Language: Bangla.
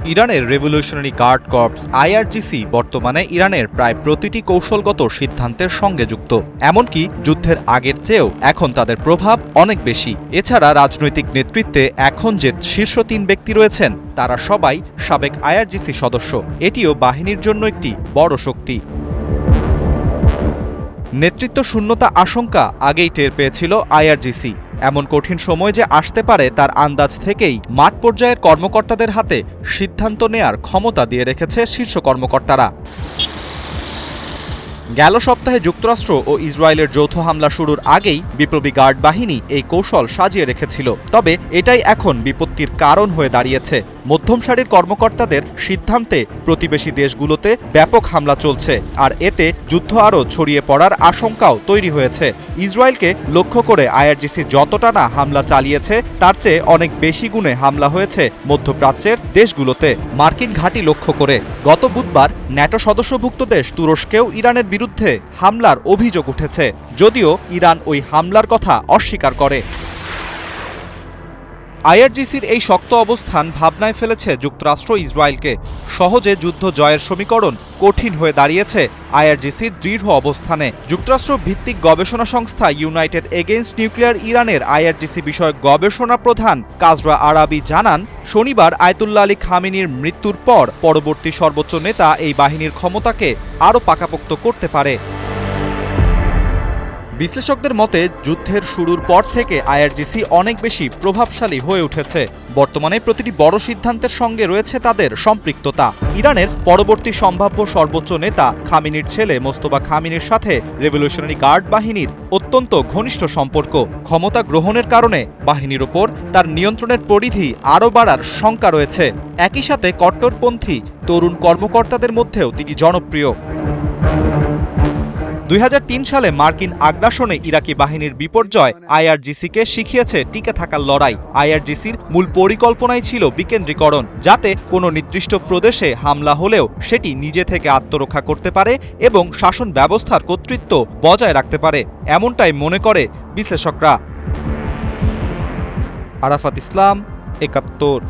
ইরানের রেভলিউশনারি গার্ড কর্পস আইআরজিসি বর্তমানে ইরানের প্রায় প্রতিটি কৌশলগত সিদ্ধান্তের সঙ্গে যুক্ত। এমনকি যুদ্ধের আগের চেয়েও এখন তাদের প্রভাব অনেক বেশি। এছাড়া রাজনৈতিক নেতৃত্বে এখন যে শীর্ষ ৩ ব্যক্তি রয়েছেন তারা সবাই সাবেক আইআরজিসি সদস্য। এটিও বাহিনীর জন্য একটি বড় শক্তি। নেতৃত্ব শূন্যতা আশঙ্কা আগেই টের পেয়েছিল আইআরজিসি। এমন কঠিন সময় যে আসতে পারে তার আন্দাজ থেকেই মাঠ পর্যায়ের কর্মকর্তাদের হাতে সিদ্ধান্ত নেয়ার ক্ষমতা দিয়ে রেখেছে শীর্ষ কর্মকর্তারা। গেল সপ্তাহে যুক্তরাষ্ট্র ও ইসরায়েলের যৌথ হামলা শুরুর আগেই বিপ্লবী গার্ড বাহিনী এই কৌশল সাজিয়ে রেখেছিল। তবে এটাই এখন বিপত্তির কারণ হয়ে দাঁড়িয়েছে। মধ্যম সারির কর্মকর্তাদের সিদ্ধান্তে প্রতিবেশী দেশগুলোতে ব্যাপক হামলা চলছে, আর এতে যুদ্ধ আরও ছড়িয়ে পড়ার আশঙ্কাও তৈরি হয়েছে। ইসরায়েলকে লক্ষ্য করে আইআরজিসি যতটা না হামলা চালিয়েছে তার চেয়ে অনেক বেশি গুণে হামলা হয়েছে মধ্যপ্রাচ্যের দেশগুলোতে। মার্কিন ঘাঁটি লক্ষ্য করে গত বুধবার ন্যাটো সদস্যভুক্ত দেশ তুরস্কেও ইরানের বিরুদ্ধে হামলার অভিযোগ উঠেছে, যদিও ইরান ওই হামলার কথা অস্বীকার করে। আইআরজিসির এই শক্ত অবস্থান ভাবনায় ফেলেছে যুক্তরাষ্ট্র ইসরায়েলকে। সহজে যুদ্ধ জয়ের সমীকরণ কঠিন হয়ে দাঁড়িয়েছে আইআরজিসির দৃঢ় অবস্থানে। যুক্তরাষ্ট্র ভিত্তিক গবেষণা সংস্থা ইউনাইটেড এগেইনস্ট নিউক্লিয়ার ইরানের আইআরজিসি বিষয়ক গবেষণা প্রধান কাজরা আরাবি জানান, শনিবার আয়াতুল্লাহ আলী খামেনির মৃত্যুর পর পরবর্তী সর্বোচ্চ নেতা এই বাহিনীর ক্ষমতাকে আরও পাকাপোক্ত করতে পারে। বিশ্লেষকদের মতে যুদ্ধের শুরুর পর থেকে আইআরজিসি অনেক বেশি প্রভাবশালী হয়ে উঠেছে। বর্তমানে প্রতিটি বড় সিদ্ধান্তের সঙ্গে রয়েছে তাদের সম্পৃক্ততা। ইরানের পরবর্তী সম্ভাব্য সর্বোচ্চ নেতা খামেনির ছেলে মোস্তফা খামেনির সাথে রেভলিউশনারি গার্ড বাহিনীর অত্যন্ত ঘনিষ্ঠ সম্পর্ক। ক্ষমতা গ্রহণের কারণে বাহিনীর ওপর তার নিয়ন্ত্রণের পরিধি আরও বাড়ার শঙ্কা রয়েছে। একই সাথে কট্টরপন্থী তরুণ কর্মকর্তাদের মধ্যেও তিনি জনপ্রিয়। ২০০৩ সালে মার্কিন আগ্রাসনে ইরাকি বাহিনীর বিপর্যয় আইআরজিসিকে শিখিয়েছে টিকে থাকার লড়াই। আইআরজিসির মূল পরিকল্পনাই ছিল বিকেন্দ্রীকরণ, যাতে কোনো নির্দিষ্ট প্রদেশে হামলা হলেও সেটি নিজে থেকে আত্মরক্ষা করতে পারে এবং শাসন ব্যবস্থার কর্তৃত্ব বজায় রাখতে পারে। এমনটাই মনে করে বিশ্লেষকরা। আরাফাত ইসলাম, ৭১।